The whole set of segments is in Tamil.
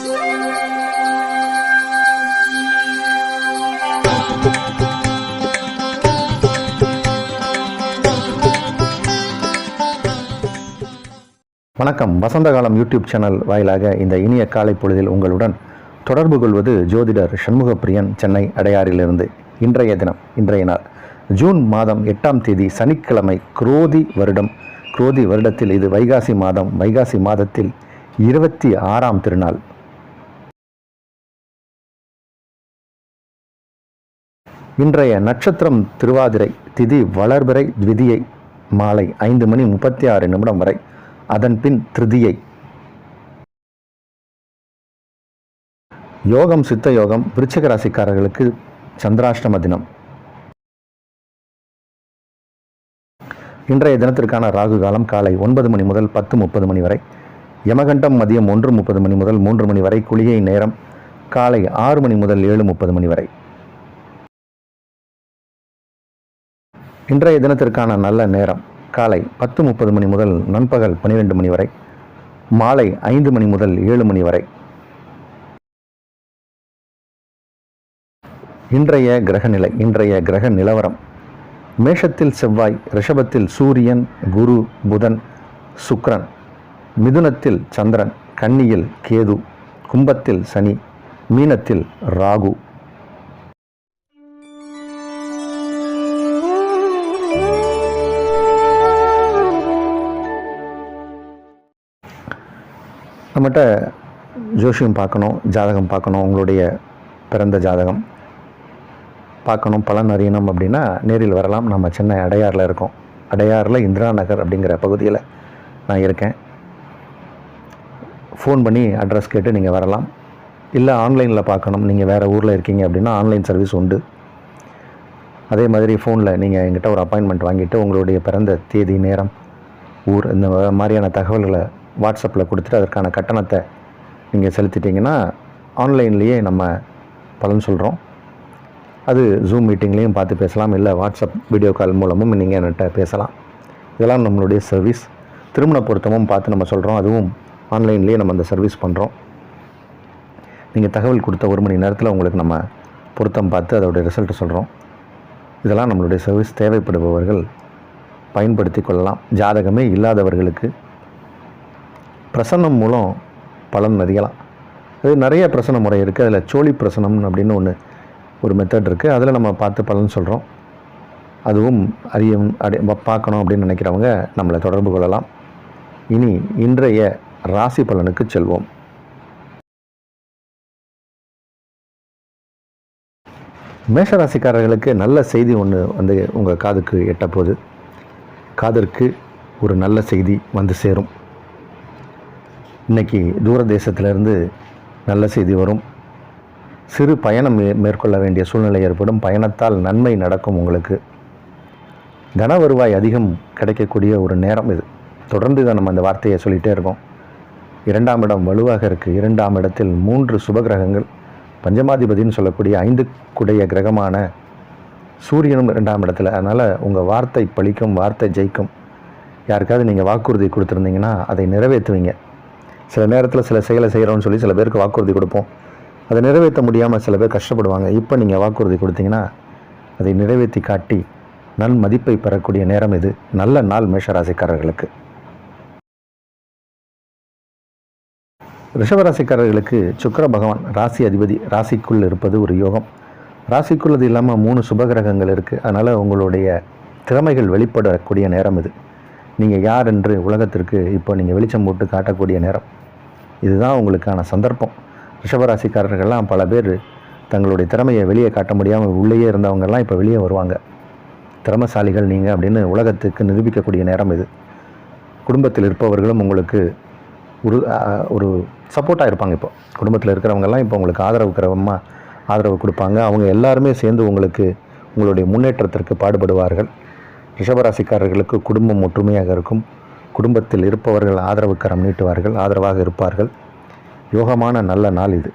வணக்கம். வசந்தகாலம் யூடியூப் சேனல் வாயிலாக இந்த இனிய காலை பொழுதில் உங்களுடன் தொடர்பு கொள்வது ஜோதிடர் சண்முகப்பிரியன், சென்னை அடையாறிலிருந்து. இன்றைய நாள் ஜூன் மாதம் 8ஆம் தேதி சனிக்கிழமை, குரோதி வருடத்தில் இது வைகாசி மாதம். வைகாசி மாதத்தில் 26ஆம் திருநாள். இன்றைய நட்சத்திரம் திருவாதிரை, திதி வளர்பிறை, த்விதியை மாலை 5:36 வரை, அதன் பின் திருதியை. யோகம் சித்த யோகம். விருச்சிக ராசிக்காரர்களுக்கு சந்திராஷ்டம தினம். இன்றைய தினத்திற்கான ராகு காலம் காலை 9 மணி முதல் 10:30 மணி வரை, யமகண்டம் மதியம் 1:30 மணி முதல் 3 மணி வரை, குளிகை நேரம் காலை 6 மணி முதல் 7:30 மணி வரை. இன்றைய தினத்திற்கான நல்ல நேரம் காலை 10:30 மணி முதல் நண்பகல் 12 மணி வரை, மாலை 5 மணி முதல் 7 மணி வரை. இன்றைய கிரக நிலவரம்: மேஷத்தில் செவ்வாய், ரிஷபத்தில் சூரியன், குரு, புதன், சுக்கிரன், மிதுனத்தில் சந்திரன், கன்னியில் கேது, கும்பத்தில் சனி, மீனத்தில் ராகு. நம்மகிட்ட ஜோசியம் பார்க்கணும், ஜாதகம் பார்க்கணும், உங்களுடைய பிறந்த ஜாதகம் பார்க்கணும், பலன் அறியணும் அப்படின்னா நேரில் வரலாம். நம்ம சென்னை அடையாறில் இருக்கோம். அடையாறில் இந்திரா நகர் அப்படிங்கிற பகுதியில் நான் இருக்கேன். ஃபோன் பண்ணி அட்ரஸ் கேட்டு நீங்கள் வரலாம். இல்லை ஆன்லைனில் பார்க்கணும், நீங்கள் வேறு ஊரில் இருக்கீங்க அப்படின்னா ஆன்லைன் சர்வீஸ் உண்டு. அதே மாதிரி ஃபோனில் நீங்கள் எங்கிட்ட ஒரு அப்பாயின்மெண்ட் வாங்கிட்டு உங்களுடைய பிறந்த தேதி, நேரம், ஊர், இந்த மாதிரியான தகவல்களை வாட்ஸ்அப்பில் கொடுத்துட்டு அதற்கான கட்டணத்தை நீங்கள் செலுத்திட்டிங்கன்னா ஆன்லைன்லேயே நம்ம பலன் சொல்கிறோம். அது ஜூம் மீட்டிங்லேயும் பார்த்து பேசலாம், இல்லை வாட்ஸ்அப் வீடியோ கால் மூலமும் நீங்கள் என்கிட்ட பேசலாம். இதெல்லாம் நம்மளுடைய சர்வீஸ். திருமண பொருத்தமும் பார்த்து நம்ம சொல்கிறோம், அதுவும் ஆன்லைன்லேயே நம்ம அந்த சர்வீஸ் பண்ணுறோம். நீங்கள் தகவல் கொடுத்த 1 மணி நேரத்தில் உங்களுக்கு நம்ம பொருத்தம் பார்த்து அதோடைய ரிசல்ட்டு சொல்கிறோம். இதெல்லாம் நம்மளுடைய சர்வீஸ். தேவைப்படுபவர்கள் பயன்படுத்தி கொள்ளலாம். ஜாதகமே இல்லாதவர்களுக்கு பிரசன்னம் மூலம் பலன் அறியலாம். அது நிறைய பிரசன முறை இருக்குது. அதில் சோழி பிரசனம் அப்படின்னு ஒரு மெத்தட் இருக்குது. அதில் நம்ம பார்த்து பலன் சொல்கிறோம். அதுவும் பார்க்கணும் அப்படின்னு நினைக்கிறவங்க நம்மளை தொடர்பு கொள்ளலாம். இனி இன்றைய ராசி பலனுக்கு செல்வோம். மேஷராசிக்காரர்களுக்கு நல்ல செய்தி ஒன்று உங்கள் காதுக்கு எட்டப்போது. காதற்கு ஒரு நல்ல செய்தி வந்து சேரும். இன்றைக்கி தூர தேசத்திலிருந்து நல்ல செய்தி வரும். சிறு பயணம் மேற்கொள்ள வேண்டிய சூழ்நிலை ஏற்படும். பயணத்தால் நன்மை நடக்கும். உங்களுக்கு தன வருவாய் அதிகம் கிடைக்கக்கூடிய ஒரு நேரம் இது. தொடர்ந்து இதை நம்ம அந்த வார்த்தையை சொல்லிகிட்டே இருக்கோம். 2ஆம் இடம் வலுவாக இருக்குது. 2ஆம் இடத்தில் 3 சுபகிரகங்கள், பஞ்சமாதிபதினு சொல்லக்கூடிய 5 குடைய கிரகமான சூரியனும் 2ஆம் இடத்துல. அதனால் உங்கள் வார்த்தை பலிக்கும், வார்த்தை ஜெயிக்கும். யாருக்காவது நீங்கள் வாக்குறுதி கொடுத்துருந்தீங்கன்னா அதை நிறைவேற்றுவீங்க. சில நேரத்தில் சில செயலை செய்கிறோன்னு சொல்லி சில பேருக்கு வாக்குறுதி கொடுப்போம். அதை நிறைவேற்ற முடியாமல் சில பேர் கஷ்டப்படுவாங்க. இப்போ நீங்கள் வாக்குறுதி கொடுத்தீங்கன்னா அதை நிறைவேற்றி காட்டி நல் மதிப்பை பெறக்கூடிய நேரம் இது. நல்ல நாள் மேஷராசிக்காரர்களுக்கு. ரிஷபராசிக்காரர்களுக்கு சுக்கிர பகவான் ராசி அதிபதி, ராசிக்குள் இருப்பது ஒரு யோகம். ராசிக்குள் அது இல்லாமல் 3 சுபகிரகங்கள் இருக்குது. அதனால் உங்களுடைய திறமைகள் வெளிப்படக்கூடிய நேரம் இது. நீங்கள் யார் என்று உலகத்திற்கு இப்போ நீங்கள் வெளிச்சம் போட்டு காட்டக்கூடிய நேரம். இதுதான் உங்களுக்கான சந்தர்ப்பம். ரிஷபராசிக்காரர்கள்லாம் பல பேர் தங்களுடைய திறமையை வெளியே காட்ட முடியாமல் உள்ளேயே இருந்தவங்கெல்லாம் இப்போ வெளியே வருவாங்க. திறமசாலிகள் நீங்கள் அப்படின்னு உலகத்துக்கு நிரூபிக்கக்கூடிய நேரம் இது. குடும்பத்தில் இருப்பவர்களும் உங்களுக்கு ஒரு சப்போர்ட்டாக இருப்பாங்க. இப்போ குடும்பத்தில் இருக்கிறவங்கெல்லாம் இப்போ உங்களுக்கு ஆதரவு கொடுப்பாங்க. அவங்க எல்லாருமே சேர்ந்து உங்களுடைய முன்னேற்றத்திற்கு பாடுபடுவார்கள். ரிஷபராசிக்காரர்களுக்கு குடும்பம் ஒற்றுமையாக இருக்கும். குடும்பத்தில் இருப்பவர்கள் ஆதரவு கரம் நீட்டுவார்கள், ஆதரவாக இருப்பார்கள். யோகமான நல்ல நாள் இது.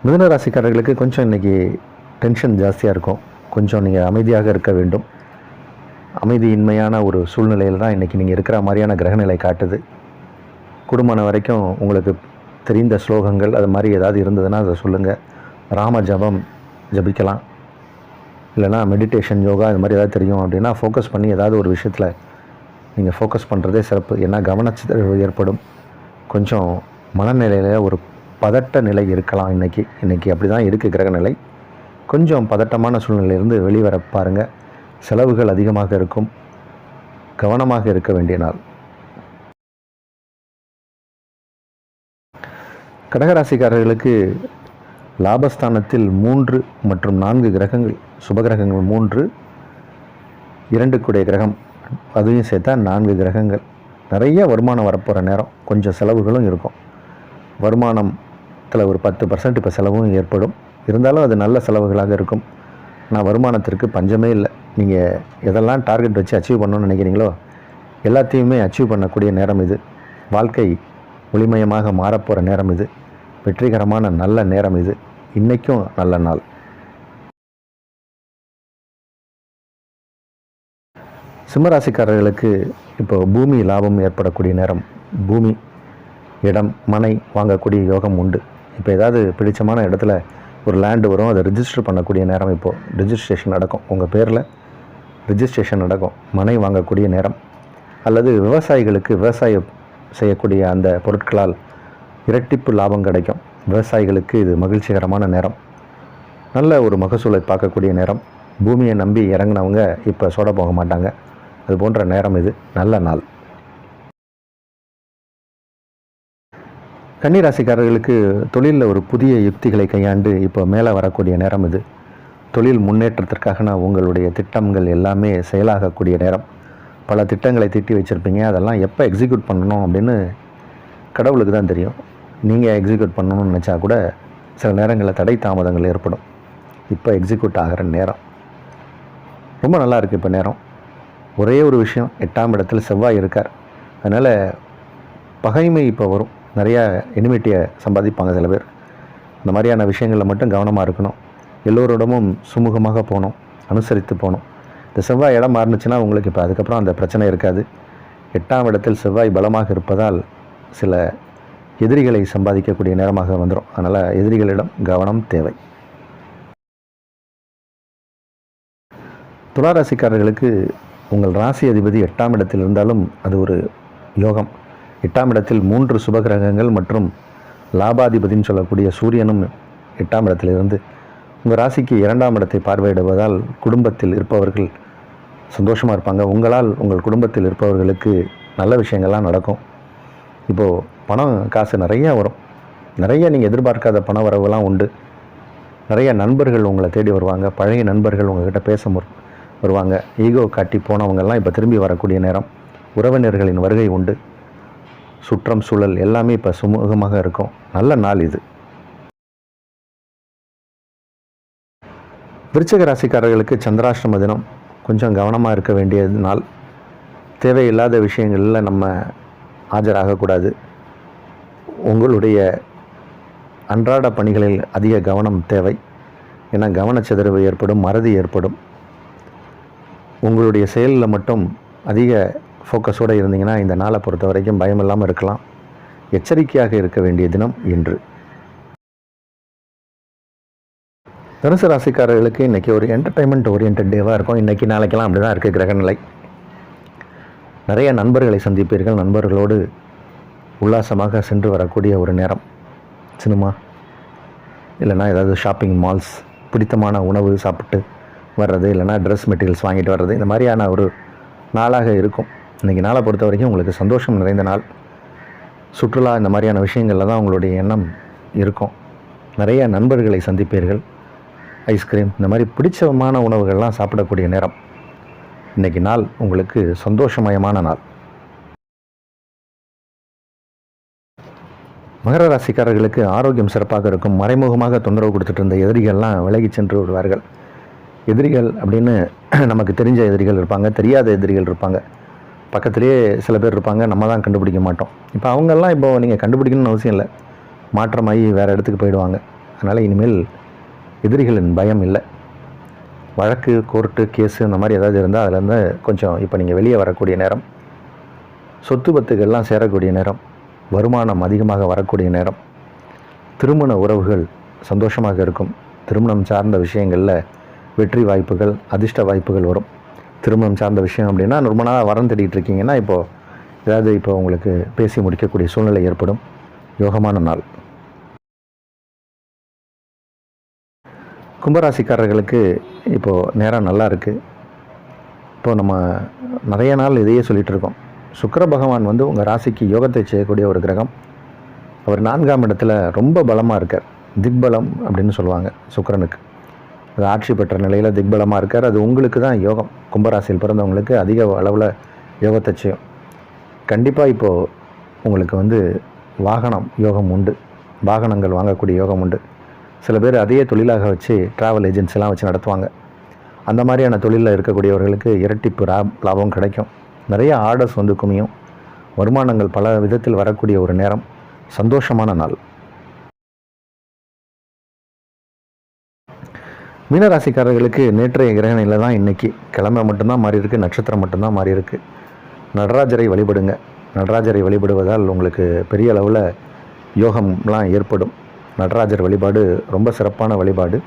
மிதுன ராசிக்காரர்களுக்கு கொஞ்சம் இன்றைக்கி டென்ஷன் ஜாஸ்தியாக இருக்கும். கொஞ்சம் நீங்கள் அமைதியாக இருக்க வேண்டும். அமைதியின்மையான ஒரு சூழ்நிலையில் தான் இன்றைக்கி நீங்கள் இருக்கிற மாதிரியான கிரகநிலை காட்டுது. குடும்பம் வரைக்கும் உங்களுக்கு தெரிந்த ஸ்லோகங்கள் அது மாதிரி ஏதாவது இருந்ததுன்னா அதை சொல்லுங்கள். ராம ஜபம் ஜபிக்கலாம், இல்லைனா மெடிடேஷன், யோகா இது மாதிரி ஏதாவது தெரியும் அப்படின்னா ஃபோக்கஸ் பண்ணி ஏதாவது ஒரு விஷயத்தில் நீங்கள் ஃபோக்கஸ் பண்ணுறதே சிறப்பு. ஏன்னா கவனச்சிதறவு ஏற்படும். கொஞ்சம் மனநிலையில் ஒரு பதட்ட நிலை இருக்கலாம். இன்றைக்கி அப்படி தான் இருக்குது கிரகநிலை. கொஞ்சம் பதட்டமான சூழ்நிலையிலிருந்து வெளிவர பாருங்கள். செலவுகள் அதிகமாக இருக்கும். கவனமாக இருக்க வேண்டிய நாள். கடகராசிக்காரர்களுக்கு லாபஸ்தானத்தில் 3 மற்றும் 4 கிரகங்கள், சுபகிரகங்கள் 3, 2 கூடிய கிரகம், அதையும் சேர்த்தா 4 கிரகங்கள். நிறைய வருமானம் வரப்போகிற நேரம். கொஞ்சம் செலவுகளும் இருக்கும். வருமானத்தில் ஒரு 10% இப்போ செலவும் ஏற்படும். இருந்தாலும் அது நல்ல செலவுகளாக இருக்கும். ஆனால் வருமானத்திற்கு பஞ்சமே இல்லை. நீங்கள் எதெல்லாம் டார்கெட் வச்சு அச்சீவ் பண்ணணும்னு நினைக்கிறீங்களோ எல்லாத்தையுமே அச்சீவ் பண்ணக்கூடிய நேரம் இது. வாழ்க்கை ஒளிமயமாக மாறப்போகிற நேரம் இது. வெற்றிகரமான நல்ல நேரம் இது. இன்றைக்கும் நல்ல நாள். சிம்மராசிக்காரர்களுக்கு இப்போ பூமி லாபம் ஏற்படக்கூடிய நேரம். பூமி, இடம், மனை வாங்கக்கூடிய யோகம் உண்டு. இப்போ ஏதாவது பிடிச்சமான இடத்துல ஒரு லேண்டு வரும், அதை ரிஜிஸ்டர் பண்ணக்கூடிய நேரம். இப்போது ரிஜிஸ்ட்ரேஷன் நடக்கும், உங்கள் பேரில் ரிஜிஸ்ட்ரேஷன் நடக்கும். மனை வாங்கக்கூடிய நேரம். அல்லது விவசாயிகளுக்கு விவசாயம் செய்யக்கூடிய அந்த பொருட்களால் இரட்டிப்பு லாபம் கிடைக்கும். விவசாயிகளுக்கு இது மகிழ்ச்சிகரமான நேரம். நல்ல ஒரு மகசூலை பார்க்கக்கூடிய நேரம். பூமியை நம்பி இறங்கினவங்க இப்போ சோட போக மாட்டாங்க. அது போன்ற நேரம் இது. நல்ல நாள். கன்னிராசிக்காரர்களுக்கு தொழிலில் ஒரு புதிய யுக்திகளை கையாண்டு இப்போ மேலே வரக்கூடிய நேரம் இது. தொழில் முன்னேற்றத்திற்காக உங்களுடைய திட்டங்கள் எல்லாமே செயலாகக்கூடிய நேரம். பல திட்டங்களை தீட்டி வச்சுருப்பீங்க. அதெல்லாம் எப்போ எக்ஸிக்யூட் பண்ணணும் அப்படின்னு கடவுளுக்கு தான் தெரியும். நீங்கள் எக்ஸிக்யூட் பண்ணணும்னு நினச்சா கூட சில நேரங்களில் தடை தாமதங்கள் ஏற்படும். இப்போ எக்ஸிக்யூட் ஆகிற நேரம் ரொம்ப நல்லா இருக்குது. இப்போ நேரம் ஒரே ஒரு விஷயம், 8ஆம் இடத்துல செவ்வாய் இருக்கார். அதனால் பகைமை இப்போ வரும். நிறையா எனிமிட்டியை சம்பாதிப்பாங்க சில பேர். இந்த மாதிரியான விஷயங்களில் மட்டும் கவனமாக இருக்கணும். எல்லோரிடமும் சுமூகமாக போகணும், அனுசரித்து போகணும். இந்த செவ்வாய் இடம் மாறுனுச்சுன்னா உங்களுக்கு இப்போ அதுக்கப்புறம் அந்த பிரச்சனை இருக்காது. 8ஆம் இடத்தில் செவ்வாய் பலமாக இருப்பதால் சில எதிரிகளை சம்பாதிக்கக்கூடிய நேரமாக வந்துடும். அதனால் எதிரிகளிடம் கவனம் தேவை. துளாராசிக்காரர்களுக்கு உங்கள் ராசி அதிபதி 8ஆம் இடத்தில் இருந்தாலும் அது ஒரு யோகம். 8ஆம் இடத்தில் 3 சுபகிரகங்கள் மற்றும் லாபாதிபதினு சொல்லக்கூடிய சூரியனும் 8ஆம் இடத்திலிருந்து உங்கள் ராசிக்கு 2ஆம் இடத்தை பார்வையிடுவதால் குடும்பத்தில் இருப்பவர்கள் சந்தோஷமாக இருப்பாங்க. உங்களால் உங்கள் குடும்பத்தில் இருப்பவர்களுக்கு நல்ல விஷயங்கள்லாம் நடக்கும். இப்போது பணம் காசு நிறையா வரும். நிறைய நீங்கள் எதிர்பார்க்காத பண வரவுலாம் உண்டு. நிறைய நண்பர்கள் உங்களை தேடி வருவாங்க. பழைய நண்பர்கள் உங்கள்கிட்ட பேச வருவாங்க. ஈகோ காட்டி போனவங்கெல்லாம் இப்போ திரும்பி வரக்கூடிய நேரம். உறவினர்களின் வருகை உண்டு. சுற்றம் சூழல் எல்லாமே இப்போ சுமூகமாக இருக்கும். நல்ல நாள் இது. விருச்சிக ராசிக்காரர்களுக்கு சந்திராஷ்டம தினம். கொஞ்சம் கவனமாக இருக்க வேண்டிய நாள். தேவையில்லாத விஷயங்களில் நம்ம ஆஜராகக்கூடாது. உங்களுடைய அன்றாட பணிகளில் அதிக கவனம் தேவை. ஏன்னா கவனச்சிதறவு ஏற்படும், மறதி ஏற்படும். உங்களுடைய செயலில் மட்டும் அதிக ஃபோக்கஸோடு இருந்தீங்கன்னா இந்த நாளை பொறுத்த வரைக்கும் பயம் இல்லாமல் இருக்கலாம். எச்சரிக்கையாக இருக்க வேண்டிய தினம் இன்று. தனுசு ராசிக்காரர்களுக்கு இன்றைக்கி ஒரு என்டர்டைன்மெண்ட் ஓரியன்ட் டேவாக இருக்கும். இன்றைக்கி நாளைக்கெல்லாம் அப்படி தான் இருக்குது கிரகநிலை. நிறைய நண்பர்களை சந்திப்பீர்கள். நண்பர்களோடு உல்லாசமாக சென்று வரக்கூடிய ஒரு நேரம். சினிமா இல்லைனா ஏதாவது ஷாப்பிங் மால்ஸ், பிடித்தமான உணவு சாப்பிட்டு வர்றது, இல்லைனா ட்ரெஸ் மெட்டீரியல்ஸ் வாங்கிட்டு வர்றது, இந்த மாதிரியான ஒரு நாளாக இருக்கும். இன்றைக்கி நாளை பொறுத்த வரைக்கும் உங்களுக்கு சந்தோஷம் நிறைந்த நாள். சுற்றுலா இந்த மாதிரியான விஷயங்களில் தான் உங்களுடைய எண்ணம் இருக்கும். நிறைய நண்பர்களை சந்திப்பீர்கள். ஐஸ்கிரீம் இந்த மாதிரி பிடிச்சமான உணவுகள்லாம் சாப்பிடக்கூடிய நேரம். இன்றைக்கி நாள் உங்களுக்கு சந்தோஷமயமான நாள். மகர ராசிக்காரர்களுக்கு ஆரோக்கியம் சிறப்பாக இருக்கும். மறைமுகமாக தொந்தரவு கொடுத்துட்டு இருந்த எதிரிகள்லாம் விலகி சென்று விடுவார்கள். எதிரிகள் அப்படின்னு நமக்கு தெரிஞ்ச எதிரிகள் இருப்பாங்க, தெரியாத எதிரிகள் இருப்பாங்க. பக்கத்துலேயே சில பேர் இருப்பாங்க, நம்ம தான் கண்டுபிடிக்க மாட்டோம். இப்போ அவங்கெல்லாம் இப்போ நீங்கள் கண்டுபிடிக்கணும்னு அவசியம் இல்லை. மாற்றமாகி வேறு இடத்துக்கு போயிடுவாங்க. அதனால் இனிமேல் எதிரிகளின் பயம் இல்லை. வழக்கு, கோர்ட்டு, கேஸு இந்த மாதிரி ஏதாவது இருந்தால் அதுலேருந்து கொஞ்சம் இப்போ நீங்கள் வெளியே வரக்கூடிய நேரம். சொத்து பத்துக்கள்லாம் சேரக்கூடிய நேரம். வருமானம் அதிகமாக வரக்கூடிய நேரம். திருமண உறவுகள் சந்தோஷமாக இருக்கும். திருமணம் சார்ந்த விஷயங்களில் வெற்றி வாய்ப்புகள், அதிர்ஷ்ட வாய்ப்புகள் வரும். திருமணம் சார்ந்த விஷயம் அப்படின்னா ரொம்ப நாளாக வரம் தேடிட்டு இருக்கீங்கன்னா இப்போ உங்களுக்கு பேசி முடிக்கக்கூடிய சூழ்நிலை ஏற்படும். யோகமான நாள். கும்பராசிக்காரர்களுக்கு இப்போது நேரம் நல்லா இருக்குது. இப்போது நம்ம நிறைய நாள் இதையே சொல்லிகிட்டு இருக்கோம். சுக்கிர பகவான் வந்து உங்கள் ராசிக்கு யோகத்தை செய்யக்கூடிய ஒரு கிரகம். அவர் 4ஆம் இடத்துல ரொம்ப பலமாக இருக்கார். திக்பலம் அப்படின்னு சொல்லுவாங்க சுக்கிரனுக்கு. அது ஆட்சி பெற்ற நிலையில் திக்பலமாக இருக்கார். அது உங்களுக்கு தான் யோகம். கும்பராசியில் பிறந்தவங்களுக்கு அதிக அளவில் யோகத்தை செய்யும். கண்டிப்பாக இப்போது உங்களுக்கு வந்து வாகனம் யோகம் உண்டு. வாகனங்கள் வாங்கக்கூடிய யோகம் உண்டு. சில பேர் அதையே தொழிலாக வச்சு ட்ராவல் ஏஜென்சிலாம் வச்சு நடத்துவாங்க. அந்த மாதிரியான தொழிலில் இருக்கக்கூடியவர்களுக்கு இரட்டிப்பு லாபம் கிடைக்கும். நிறைய ஆர்டர்ஸ் வந்து குமியும். வருமானங்கள் பல விதத்தில் வரக்கூடிய ஒரு நேரம். சந்தோஷமான நாள். மீனராசிக்காரர்களுக்கு நேற்றைய கிரகணையில் தான் இன்றைக்கி கிழமை மட்டும்தான் மாறி இருக்குது. நட்சத்திரம் மட்டும்தான் மாறி இருக்குது. நடராஜரை வழிபடுங்க. நடராஜரை வழிபடுவதால் உங்களுக்கு பெரிய அளவில் யோகம்லாம் ஏற்படும். நடராஜர் வழிபாடு ரொம்ப சிறப்பான வழிபாடு.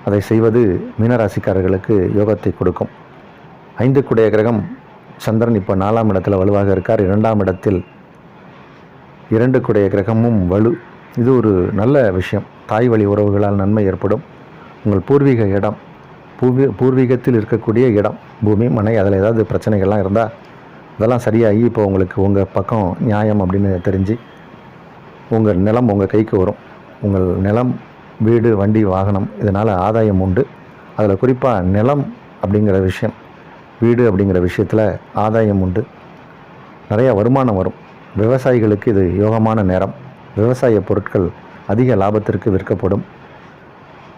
அதை செய்வது மீனராசிக்காரர்களுக்கு யோகத்தை கொடுக்கும். 5க்குடைய கிரகம் சந்திரன் இப்போ 4ஆம் இடத்துல வலுவாக இருக்கார். 2ஆம் இடத்தில் 2க்குடைய கிரகமும் வலு. இது ஒரு நல்ல விஷயம். தாய் வழி உறவுகளால் நன்மை ஏற்படும். உங்கள் பூர்வீக இடம், பூர்வீகத்தில் இருக்கக்கூடிய இடம், பூமி, மனை, அதில் ஏதாவது பிரச்சனைகள்லாம் இருந்தால் அதெல்லாம் சரியாகி இப்போ உங்களுக்கு உங்கள் பக்கம் நியாயம் அப்படின்னு தெரிஞ்சு உங்கள் நிலம் உங்கள் கைக்கு வரும். உங்கள் நிலம், வீடு, வண்டி, வாகனம் இதனால் ஆதாயம் உண்டு. அதில் குறிப்பாக நிலம் அப்படிங்கிற விஷயம், வீடு அப்படிங்கிற விஷயத்தில் ஆதாயம் உண்டு. நிறைய வருமானம் வரும். விவசாயிகளுக்கு இது யோகமான நேரம். விவசாய பொருட்கள் அதிக லாபத்திற்கு விற்கப்படும்.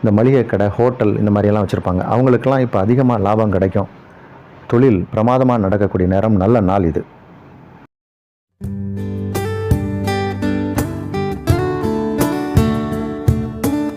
இந்த மளிகை கடை, ஹோட்டல் இந்த மாதிரியெல்லாம் வச்சுருப்பாங்க. அவங்களுக்கெல்லாம் இப்போ அதிகமாக லாபம் கிடைக்கும். தொழில் பிரமாதமாக நடக்கக்கூடிய நேரம். நல்ல நாள் இது.